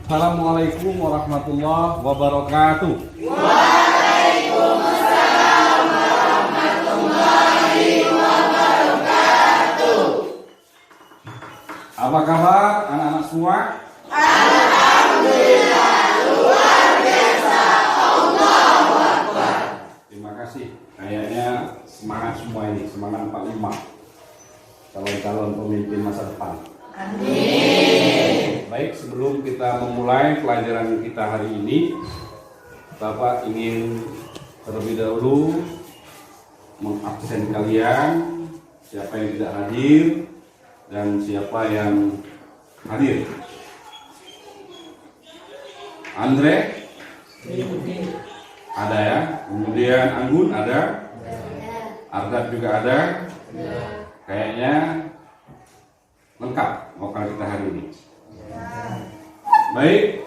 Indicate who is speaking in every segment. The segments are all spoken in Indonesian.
Speaker 1: Assalamualaikum warahmatullahi wabarakatuh.
Speaker 2: Waalaikumsalam warahmatullahi wabarakatuh.
Speaker 1: Apa kabar anak-anak semua?
Speaker 2: Alhamdulillah, luar biasa. Allahu Akbar.
Speaker 1: Terima kasih. Kayaknya semangat semua ini, semangat 45. Calon-calon pemimpin masa depan.
Speaker 2: Amin.
Speaker 1: Baik, sebelum kita memulai pelajaran kita hari ini, Bapak ingin terlebih dahulu mengabsen kalian, siapa yang tidak hadir dan siapa yang hadir. Andre? Ada ya. Kemudian Anggun ada? Ardat juga ada? Kayaknya lengkap vokal kita hari ini. Baik.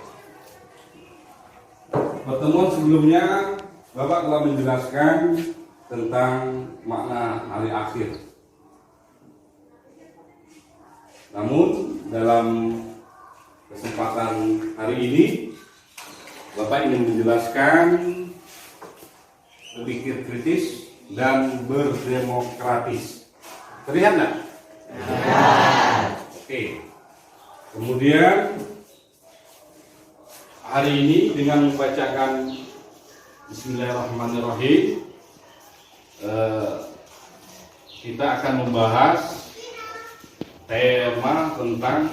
Speaker 1: Pertemuan sebelumnya Bapak telah menjelaskan tentang makna hari akhir. Namun dalam kesempatan hari ini Bapak ingin menjelaskan berpikir kritis dan berdemokratis. Terlihat nggak? Oke. Kemudian hari ini dengan membacakan Bismillahirrahmanirrahim, kita akan membahas tema tentang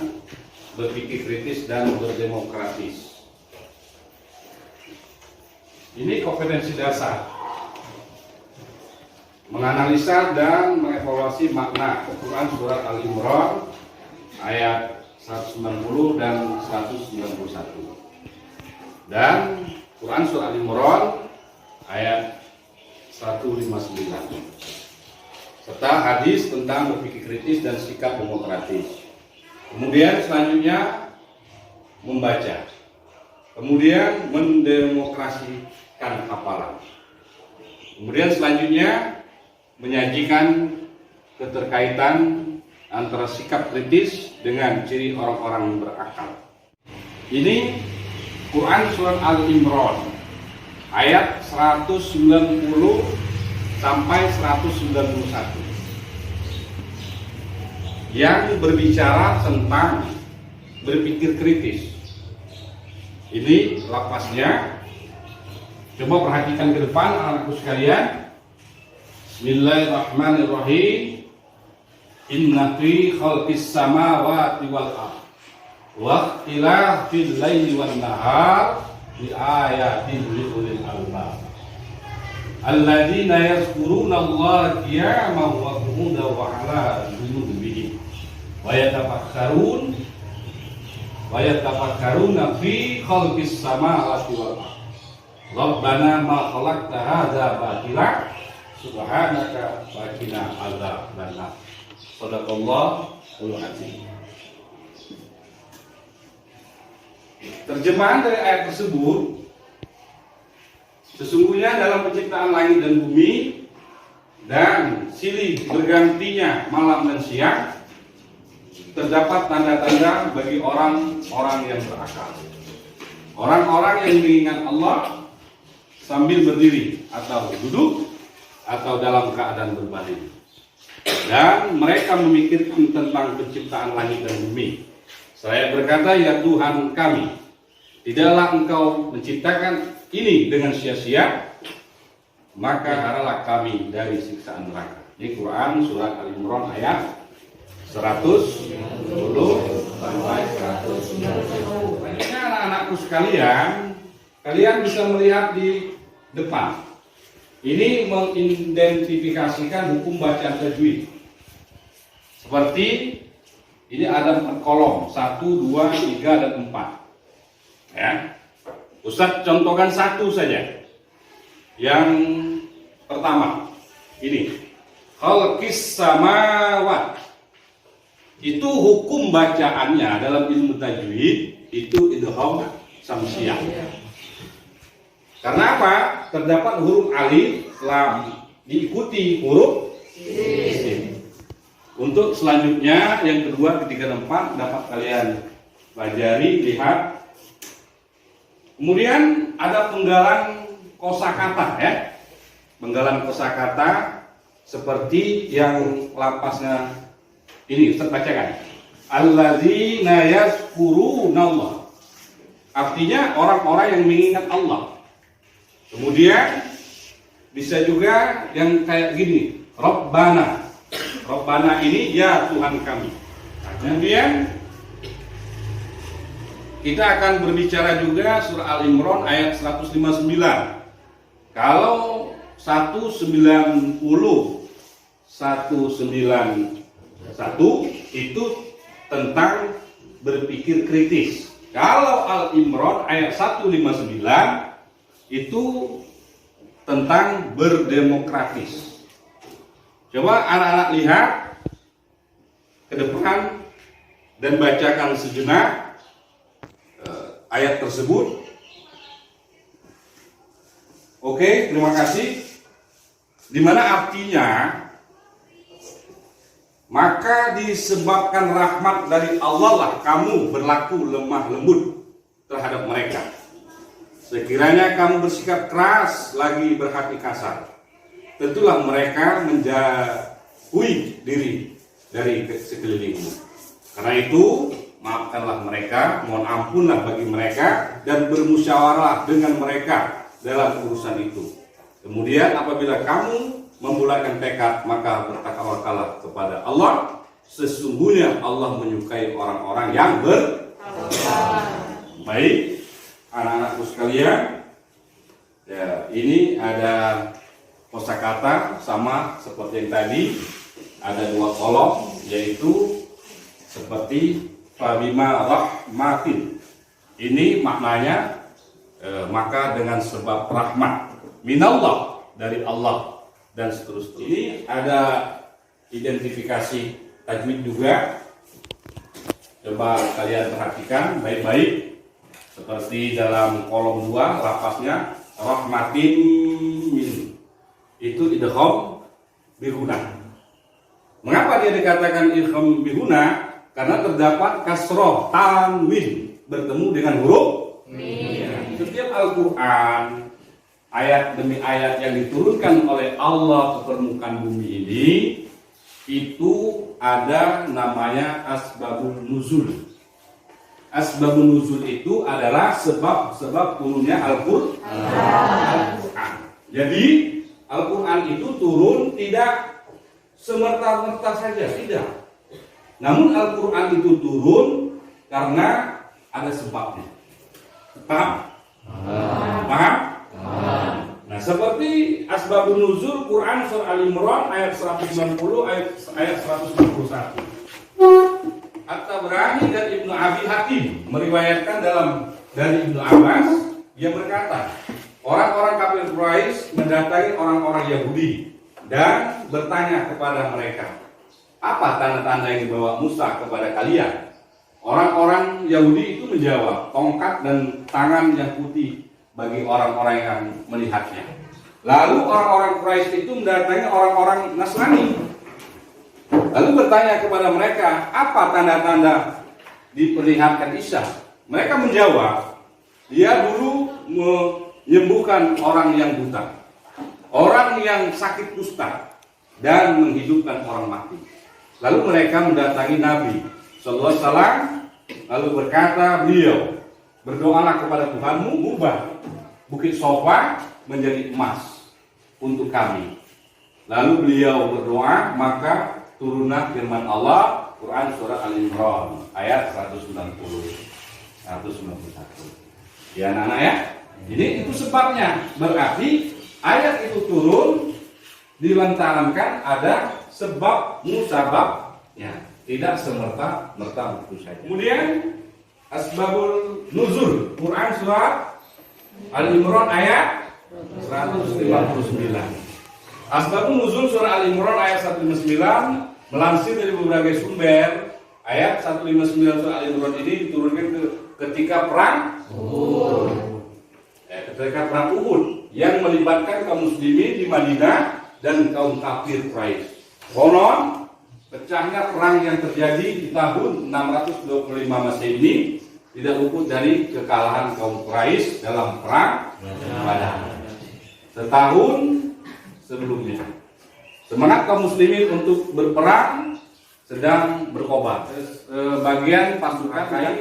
Speaker 1: berpikir kritis dan berdemokratis. Ini kompetensi dasar, menganalisa dan mengevaluasi makna Quran surat Al-Imran ayat 190 dan 191 dan Quran surat Al-Imran ayat 159 serta hadis tentang berpikir kritis dan sikap demokratis. Kemudian selanjutnya membaca, kemudian mendemokrasikan hafalan, kemudian selanjutnya menyajikan keterkaitan antara sikap kritis dengan ciri orang-orang berakal. Ini Quran surat Al-Imran ayat 190 sampai 191 yang berbicara tentang berpikir kritis. Ini lafaznya. Coba perhatikan ke depan anak-anakku sekalian. Bismillahirrahmanirrahim. Inna fi khalqis samawati wal ardh wa ikhtilafil laili wan nahar li ayatin li ulil albab alladzina yazkuruna Allaha qiyaman wa qu'udan wa 'ala junubihim wa yatafakkaruna fi khalqis samawati wal ardh Rabbana ma khalaqta hadza batila subhanaka wa qina adzaban nar. Shadaqallahul azim. Terjemahan dari ayat tersebut, sesungguhnya dalam penciptaan langit dan bumi dan silih bergantinya malam dan siang terdapat tanda-tanda bagi orang-orang yang berakal. Orang-orang yang mengingat Allah sambil berdiri atau duduk atau dalam keadaan berbaring. Dan mereka memikirkan tentang penciptaan langit dan bumi. Saya berkata, ya Tuhan kami, tidaklah Engkau menciptakan ini dengan sia-sia, maka haralah kami dari siksaan neraka. Ini Quran surat Al-Imran ayat 190 sampai 191. Ini anak-anakku sekalian, kalian bisa melihat di depan. Ini mengidentifikasikan hukum bacaan tajwid. Seperti ini ada 4 kolom, 1, 2, 3, dan 4. Ya. Ustaz contohkan satu saja. Yang pertama, ini khalqis samawat. Itu hukum bacaannya dalam ilmu tajwid itu idgham samsiyah. Karena apa? Terdapat huruf alif lam diikuti huruf sin. Untuk selanjutnya yang kedua, ketiga, dan empat dapat kalian pelajari, lihat Kemudian ada penggalan kosakata ya. Penggalan kosakata seperti yang lapasnya ini, Ustaz bacakan. Alladzina yazkurunallah. Artinya orang-orang yang mengingat Allah. Kemudian bisa juga yang kayak gini, Rabbana. Rabbana ini ya Tuhan kami. Kemudian kita akan berbicara juga surah Al-Imran ayat 159. Kalau 190 191 itu tentang berpikir kritis. Kalau Al-Imran ayat 159 itu tentang berdemokratis. Coba anak-anak lihat ke depan dan bacakan sejenak ayat tersebut. Oke, terima kasih. Di mana artinya, maka disebabkan rahmat dari Allah lah kamu berlaku lemah lembut terhadap mereka. Sekiranya kamu bersikap keras lagi berhati kasar, tentulah mereka menjauhi diri dari sekelilingmu. Karena itu, maafkanlah mereka, mohon ampunlah bagi mereka, dan bermusyawarah dengan mereka dalam urusan itu. Kemudian apabila kamu membulatkan tekad, maka bertawakkallah kepada Allah. Sesungguhnya Allah menyukai orang-orang yang baik. Anak-anakku sekalian, ya, ini ada kosakata sama seperti yang tadi. Ada dua kolom, yaitu seperti fabima rahmatin. Ini maknanya maka dengan sebab rahmat minallah, dari Allah, dan seterusnya. Ini ada identifikasi tajwid juga. Coba kalian perhatikan baik-baik. Seperti dalam kolom 2 lapasnya rahmatin min. Itu idgham bihuna. Mengapa dia dikatakan idgham bihuna? Karena terdapat kasroh tanwin bertemu dengan huruf min. Setiap Al-Quran, ayat demi ayat yang diturunkan oleh Allah ke permukaan bumi ini, itu ada namanya asbabun nuzul. Asbabun nuzul itu adalah sebab-sebab turunnya Al-Quran. Jadi Al-Quran itu turun tidak semerta-merta saja, tidak. Namun Al-Quran itu turun karena ada sebabnya. Paham? Paham? Nah, seperti asbabun nuzul Quran surah Al-Imran ayat 190 ayat 191. At-Tabrani dan Ibnu Abi Hatim meriwayatkan dari Ibnu Abbas, yang berkata, orang-orang kafir Quraisy mendatangi orang-orang Yahudi dan bertanya kepada mereka, apa tanda-tanda yang dibawa Musa kepada kalian? Orang-orang Yahudi itu menjawab, tongkat dan tangan yang putih bagi orang-orang yang melihatnya. Lalu orang-orang Quraisy itu mendatangi orang-orang Nasrani, lalu bertanya kepada mereka, apa tanda-tanda diperlihatkan Isa? Mereka menjawab, dia dulu menyembuhkan orang yang buta, orang yang sakit kusta, dan menghidupkan orang mati. Lalu mereka mendatangi Nabi Sallallahu Alaihi Wasallam, lalu berkata beliau, berdoalah kepada Tuhanmu, ubah bukit Sofa menjadi emas untuk kami. Lalu beliau berdoa, maka turunlah firman Allah, Quran surah Al-Imran ayat 191. Ya anak-anak ya. Jadi itu sebabnya. Berarti ayat itu turun dilantarankan ada sebab musababnya, tidak semerta-merta begitu saja. Kemudian asbabul nuzul Quran surah Al-Imran ayat 159. Asbabun nuzul surah Al-Imran ayat 159 melansir dari berbagai sumber. Ayat 159 surah Al-Imran ini diturunkan ketika perang Uhud. Ketika perang Uhud yang melibatkan kaum muslimin di Madinah dan kaum kafir Quraisy. Konon pecahnya perang yang terjadi di tahun 625 Masehi ini tidak luput dari kekalahan kaum Quraisy dalam perang Badar. Setahun sebelumnya, semangat kaum muslimin untuk berperang sedang berkobar. Bagian pasukan kayak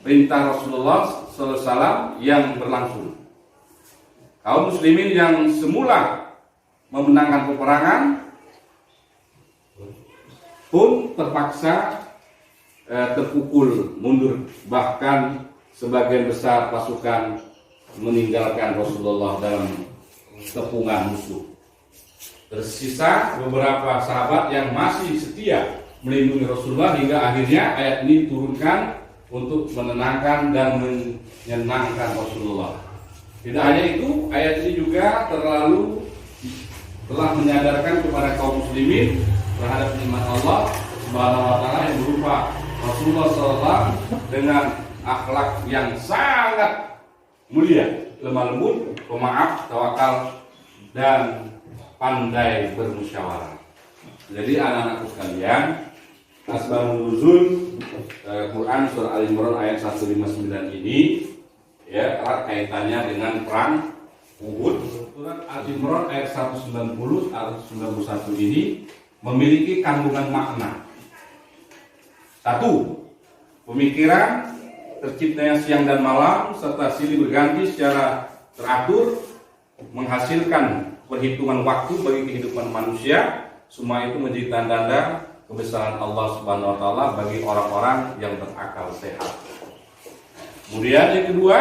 Speaker 1: perintah Rasulullah SAW yang berlangsung. Kaum muslimin yang semula memenangkan peperangan pun terpaksa terpukul mundur, bahkan sebagian besar pasukan meninggalkan Rasulullah dalam kepungan musuh. Tersisa beberapa sahabat yang masih setia melindungi Rasulullah hingga akhirnya ayat ini diturunkan untuk menenangkan dan menyenangkan Rasulullah. Tidak hanya itu, ayat ini juga telah menyadarkan kepada kaum muslimin terhadap nikmat Allah Subhanahu wa taala yang berupa Rasulullah SAW dengan akhlak yang sangat mulia, lemah lembut, pemaaf, tawakal, dan pandai bermusyawarah. Jadi anak-anakku sekalian, asbabun nuzul Quran surah Al-Imran ayat 159 ini ya erat kaitannya dengan perang Uhud. Surat Al-Imran ayat 190 191 ini memiliki kandungan makna. Satu, pemikiran terciptanya siang dan malam serta silih berganti secara teratur menghasilkan perhitungan waktu bagi kehidupan manusia. Semua itu menjadi tanda-tanda kebesaran Allah Subhanahu wa taala bagi orang-orang yang berakal sehat. Kemudian yang kedua,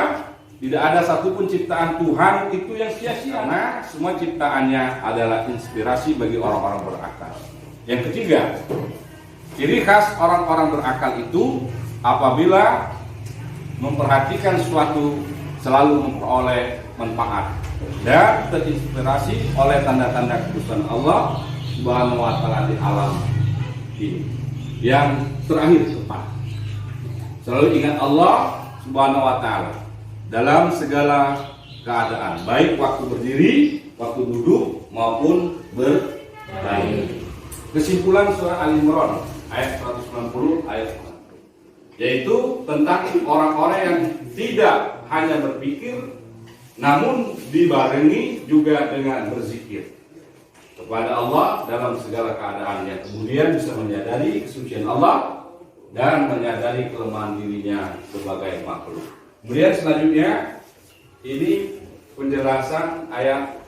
Speaker 1: tidak ada satupun ciptaan Tuhan itu yang sia-sia, karena semua ciptaannya adalah inspirasi bagi orang-orang berakal. Yang ketiga, ciri khas orang-orang berakal itu apabila memperhatikan sesuatu selalu memperoleh manfaat dan terinspirasi oleh tanda-tanda kebesaran Allah Subhanahu wa taala di alam ini. Yang terakhir tepat, selalu ingat Allah Subhanahu wa taala dalam segala keadaan, baik waktu berdiri, waktu duduk maupun berbaring. Kesimpulan surah Al-Imran ayat 190 ayat 1, yaitu tentang orang-orang yang tidak hanya berpikir namun dibarengi juga dengan berzikir kepada Allah dalam segala keadaan, yang kemudian bisa menyadari kesucian Allah dan menyadari kelemahan dirinya sebagai makhluk. Kemudian selanjutnya ini penjelasan ayat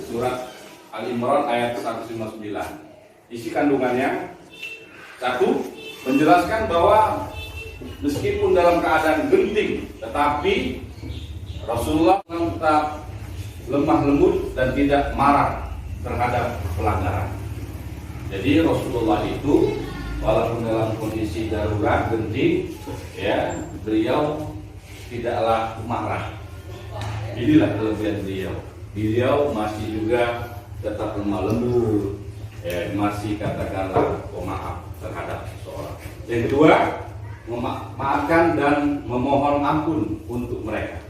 Speaker 1: surat Al-Imran ayat 159. Isi kandungannya, satu, menjelaskan bahwa meskipun dalam keadaan genting, tetapi Rasulullah tetap lemah lembut dan tidak marah terhadap pelanggaran. Jadi Rasulullah itu walaupun dalam kondisi darurat genting, ya beliau tidaklah marah. Inilah kelebihan beliau. Beliau masih juga tetap lemah lembut, masih katakanlah pemaaf terhadap seseorang. Yang kedua, memaafkan dan memohon ampun untuk mereka.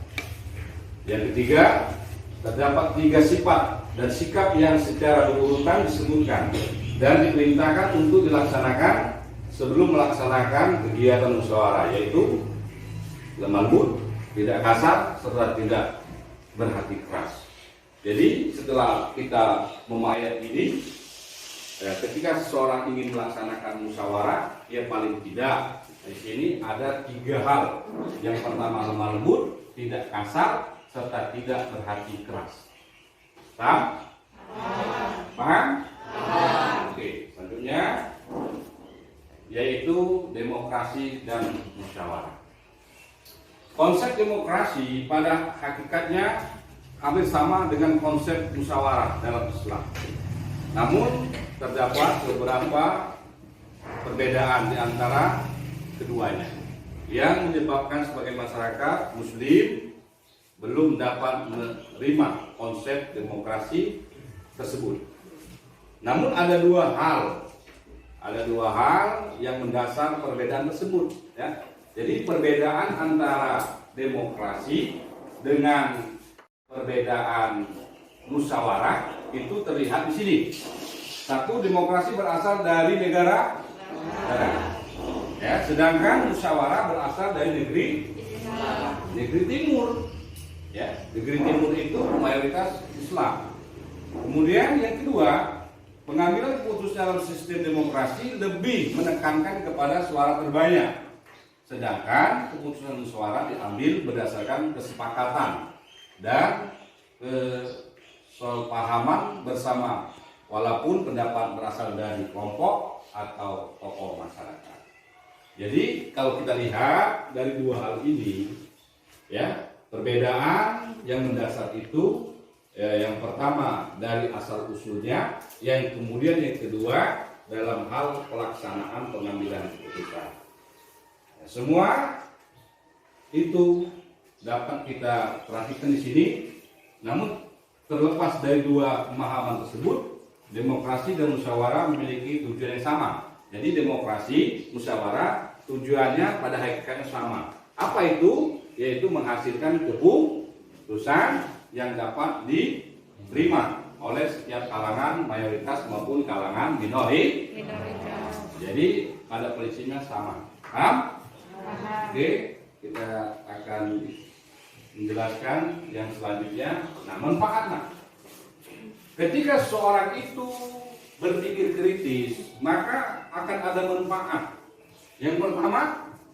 Speaker 1: Yang ketiga, terdapat 3 sifat dan sikap yang secara berurutan disebutkan dan diperintahkan untuk dilaksanakan sebelum melaksanakan kegiatan musyawarah, yaitu lemah lembut, tidak kasar, serta tidak berhati keras. Jadi setelah kita memahami ini, ketika seseorang ingin melaksanakan musyawarah, ya paling tidak di sini ada 3 hal. Yang pertama lemah lembut, tidak kasar, serta tidak berhati keras. Paham? Paham? Oke, selanjutnya yaitu demokrasi dan musyawarah. Konsep demokrasi pada hakikatnya hampir sama dengan konsep musyawarah dalam Islam. Namun terdapat beberapa perbedaan di antara keduanya yang menyebabkan sebagai masyarakat Muslim belum dapat menerima konsep demokrasi tersebut. Namun ada dua hal yang mendasar perbedaan tersebut. Ya. Jadi perbedaan antara demokrasi dengan perbedaan musyawarah itu terlihat di sini. Satu, demokrasi berasal dari negara. Ya, sedangkan musyawarah berasal dari negeri timur. Ya, negeri timur itu mayoritas Islam. Kemudian yang kedua, pengambilan keputusan dalam sistem demokrasi lebih menekankan kepada suara terbanyak. Sedangkan keputusan musyawarah diambil berdasarkan kesepakatan dan kesepahaman bersama, walaupun pendapat berasal dari kelompok atau tokoh masyarakat. Jadi kalau kita lihat dari dua hal ini, ya, perbedaan yang mendasar itu, ya, yang pertama dari asal usulnya, yang kemudian yang kedua dalam hal pelaksanaan pengambilan keputusan. Ya, semua itu dapat kita perhatikan di sini. Namun terlepas dari dua pemahaman tersebut, demokrasi dan musyawarah memiliki tujuan yang sama. Jadi demokrasi, musyawarah tujuannya pada hakikatnya sama. Apa itu? Yaitu menghasilkan keputusan yang dapat diterima oleh setiap kalangan, mayoritas maupun kalangan minoritas. Jadi pada prinsipnya sama. Paham? Oke, kita akan menjelaskan yang selanjutnya. Nah, manfaatnya. Ketika seorang itu berpikir kritis, maka akan ada manfaat. Yang pertama,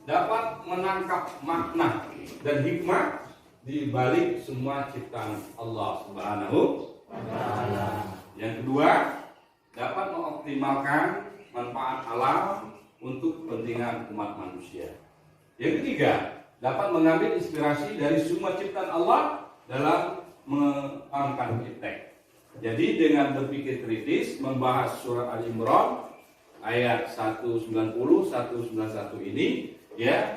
Speaker 1: dapat menangkap makna dan hikmah di balik semua ciptaan Allah Subhanahu wa Ta'ala. Yang kedua, dapat mengoptimalkan manfaat alam untuk kepentingan umat manusia. Yang ketiga, dapat mengambil inspirasi dari semua ciptaan Allah dalam mengamalkan iptek. Jadi dengan berpikir kritis membahas surat Al-Imran ayat 190 191 ini, ya,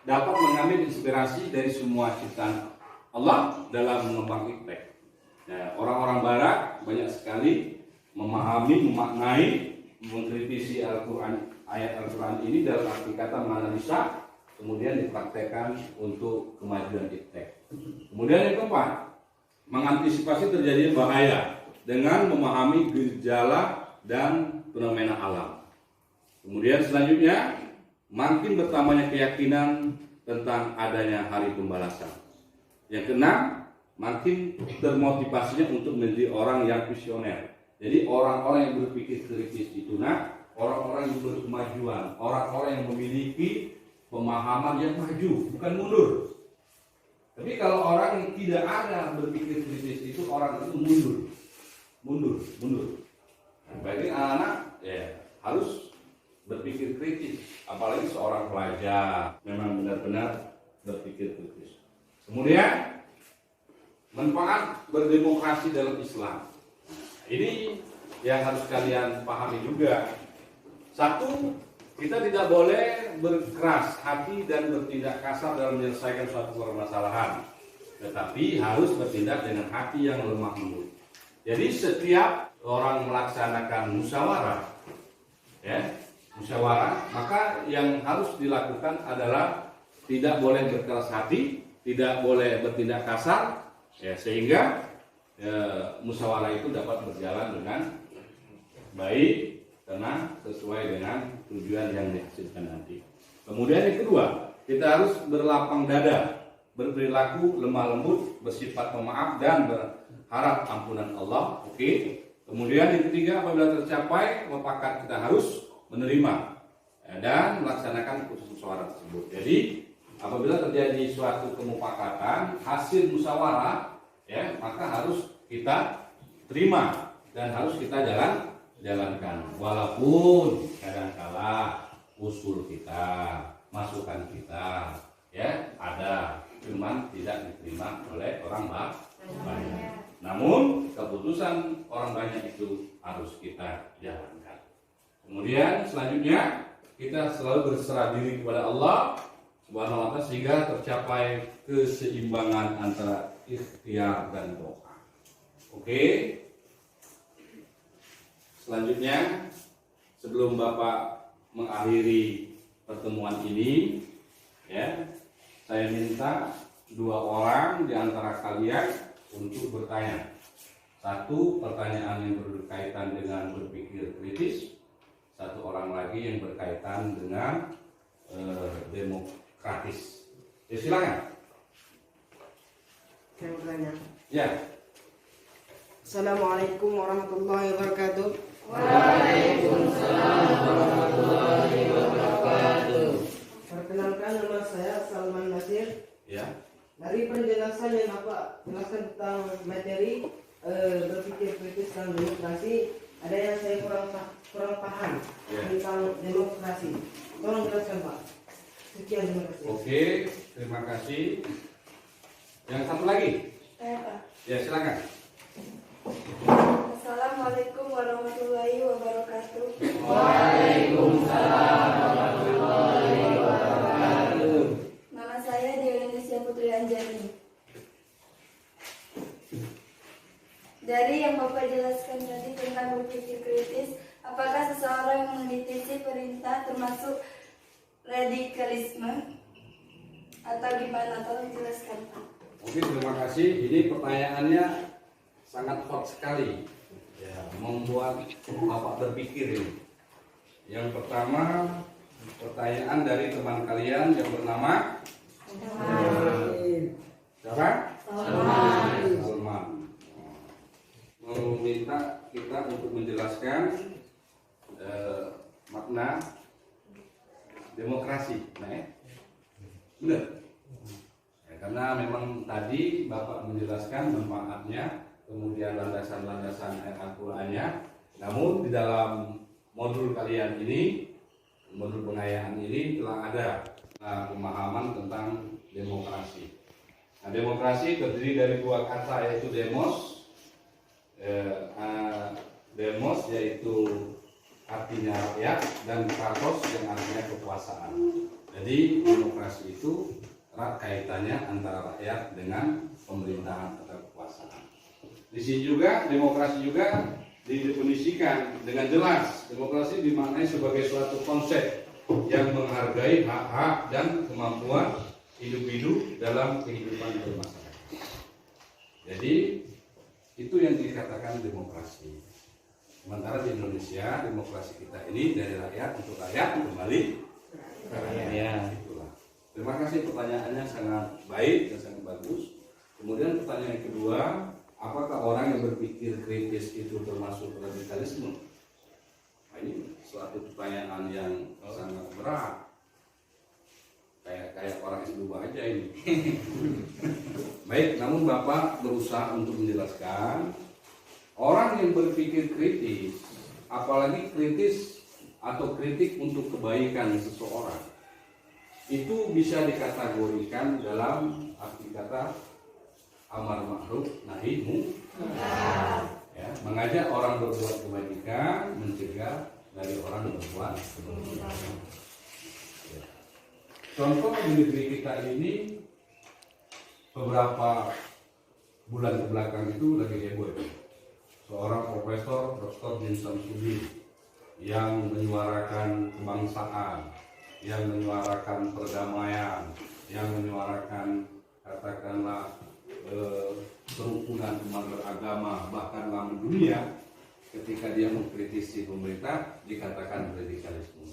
Speaker 1: dapat mengambil inspirasi dari semua ciptaan Allah dalam mengembang iptek. Ya, orang-orang barat banyak sekali memahami, memaknai, mengkritisi Al-Quran, ayat Al-Quran ini dalam arti kata menganalisa, kemudian dipraktekkan untuk kemajuan iptek. Kemudian yang keempat, mengantisipasi terjadinya bahaya dengan memahami gejala dan fenomena alam. Kemudian selanjutnya, makin bertambahnya keyakinan tentang adanya hari pembalasan. Yang keenam, makin termotivasinya untuk menjadi orang yang visioner. Jadi orang-orang yang berpikir kritis itu, orang-orang yang berkemajuan, orang-orang yang memiliki pemahaman yang maju, bukan mundur. Tapi kalau orang yang tidak ada berpikir kritis itu, orang itu mundur. Nah, bagi anak-anak, ya, harus berpikir kritis, apalagi seorang pelajar memang benar-benar berpikir kritis. Kemudian manfaat berdemokrasi dalam Islam. Ini yang harus kalian pahami juga. Satu, kita tidak boleh berkeras hati dan bertindak kasar dalam menyelesaikan suatu permasalahan, tetapi harus bertindak dengan hati yang lemah lembut. Jadi setiap orang melaksanakan musyawarah, ya, maka yang harus dilakukan adalah tidak boleh berkeras hati, tidak boleh bertindak kasar, ya, sehingga musyawarah itu dapat berjalan dengan baik, tenang, sesuai dengan tujuan yang dihasilkan nanti. Kemudian yang kedua, kita harus berlapang dada, berperilaku lemah lembut, bersifat pemaaf dan berharap ampunan Allah. Oke. Kemudian yang ketiga, apabila tercapai mufakat, kita harus menerima dan melaksanakan keputusan musyawarah tersebut. Jadi apabila terjadi suatu kemufakatan hasil musyawarah, ya, maka harus kita terima dan harus kita jalankan, walaupun kadangkala usul kita, masukan kita, ya, ada, cuman tidak diterima oleh orang banyak. Namun keputusan orang banyak itu harus kita jalankan. Kemudian selanjutnya kita selalu berserah diri kepada Allah Subhanahu wa Ta'ala sehingga tercapai keseimbangan antara ikhtiar dan doa. Oke. Selanjutnya, sebelum Bapak mengakhiri pertemuan ini, ya, saya minta 2 orang di antara kalian untuk bertanya. 1 pertanyaan yang berkaitan dengan berpikir kritis, satu orang lagi yang berkaitan dengan demokratis. Ya silakan.
Speaker 3: Saya bertanya.
Speaker 1: Ya.
Speaker 3: Assalamualaikum warahmatullahi wabarakatuh.
Speaker 2: Waalaikumsalam warahmatullahi wabarakatuh.
Speaker 3: Perkenalkan, nama saya Salman Nasir.
Speaker 1: Ya.
Speaker 3: Dari penjelasan yang Bapak jelaskan tentang materi berpikir kritis dan demokrasi, ada yang saya kurang paham tentang demokrasi. Tolong jelaskan, Pak. Sekian, terima kasih.
Speaker 1: Oke, terima kasih. Yang satu lagi.
Speaker 4: Saya Pak.
Speaker 1: Ya, silakan.
Speaker 4: Assalamualaikum warahmatullahi wabarakatuh.
Speaker 2: Waalaikumsalam warahmatullahi wabarakatuh.
Speaker 4: Nama saya Dionesia Putri Anjani. Dari yang Bapak jelaskan tadi tentang berpikir kritis, apakah seseorang yang mengkritisi perintah termasuk radikalisme atau gimana? Tolong jelaskan, Pak.
Speaker 1: Oke, terima kasih. Ini pertanyaannya sangat hot sekali. Ya, membuat Bapak berpikir ini. Yang pertama, pertanyaan dari teman kalian yang bernama siapa? Salman. Meminta kita untuk menjelaskan makna demokrasi. Nah, ya? Benar. Ya, karena memang tadi Bapak menjelaskan manfaatnya, kemudian landasan-landasan ayat Al-Qur'annya. Namun di dalam modul kalian ini, modul pengayaan ini telah ada pemahaman tentang demokrasi. Nah, demokrasi terdiri dari dua kata, yaitu demos. Demos yaitu artinya rakyat, dan kratos yang artinya kekuasaan. Jadi demokrasi itu erat kaitannya antara rakyat dengan pemerintahan atau kekuasaan. Di sini juga demokrasi juga didefinisikan dengan jelas. Demokrasi dimaknai sebagai suatu konsep yang menghargai hak-hak dan kemampuan individu dalam kehidupan bermasyarakat. Jadi itu yang dikatakan demokrasi. Sementara di Indonesia demokrasi kita ini dari rakyat untuk rakyat, kembali ke rakyat. Ya, itulah. Terima kasih, pertanyaannya sangat baik dan sangat bagus. Kemudian pertanyaan yang kedua, apakah orang yang berpikir kritis itu termasuk radikalisme? Nah, ini suatu pertanyaan yang sangat berat. Kayak orang S2 aja ini. Baik, namun Bapak berusaha untuk menjelaskan orang yang berpikir kritis, apalagi kritis atau kritik untuk kebaikan seseorang, itu bisa dikategorikan dalam arti kata amar ma'ruf nahi munkar. Ya, mengajak orang berbuat kebaikan, mencegah dari orang berbuat kebaikan. Ya. Contoh di negeri kita ini beberapa bulan ke belakang itu lagi heboh. Seorang profesor Dr. Din Samsudin yang menyuarakan kebangsaan, yang menyuarakan perdamaian, yang menyuarakan katakanlah kerukunan umat beragama, bahkan dalam dunia, ketika dia mengkritisi pemerintah dikatakan radikalisme.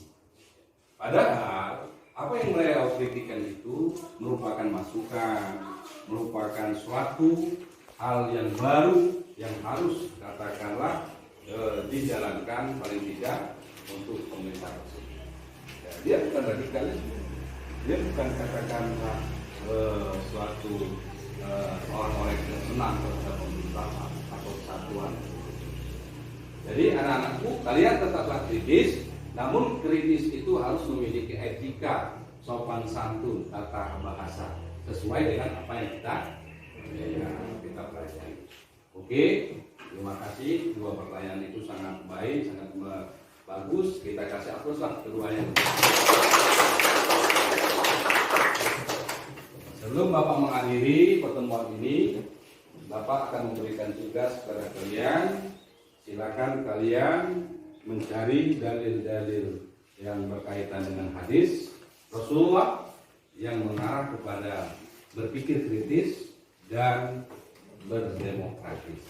Speaker 1: Padahal apa yang beliau kritikan itu merupakan masukan, merupakan suatu hal yang baru yang harus katakanlah dijalankan paling tidak untuk pemerintah tersebut. Ya, dia bukan radikalisme, dia bukan katakanlah suatu orang-orang yang senang terhadap pemerintahan atau kesatuan. Jadi anak-anakku, kalian tetaplah kritis, namun kritis itu harus memiliki etika, sopan santun, tata bahasa sesuai dengan apa yang kita pelajari. Oke, terima kasih. Dua pertanyaan itu sangat baik, sangat bagus. Kita kasih aplaus lah keduanya. Sebelum Bapak mengakhiri pertemuan ini, Bapak akan memberikan tugas kepada kalian. Silakan kalian mencari dalil-dalil yang berkaitan dengan hadis Rasulullah yang mengarah kepada berpikir kritis dan berdemokratis.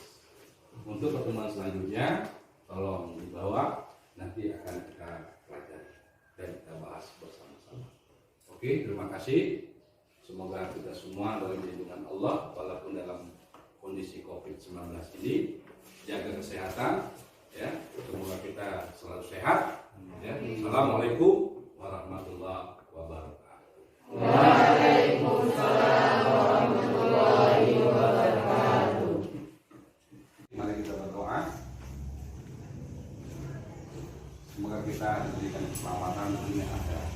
Speaker 1: Untuk pertemuan selanjutnya, tolong dibawa nanti akan kita pelajari dan kita bahas bersama-sama. Oke, terima kasih. Semoga kita semua dalam lindungan Allah walaupun dalam kondisi COVID-19 ini, jaga kesehatan ya. Semoga kita selalu sehat ya. Assalamualaikum warahmatullahi wabarakatuh.
Speaker 2: Waalaikumsalam warahmatullahi wabarakatuh.
Speaker 1: Mari kita berdoa. Semoga kita diberikan keselamatan dunia akhirat.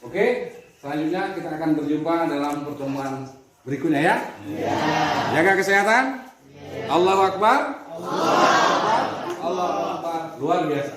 Speaker 1: Oke, selanjutnya kita akan berjumpa dalam pertemuan berikutnya ya. Jaga kesehatan. Allahu Akbar. Allahu Akbar. Luar biasa.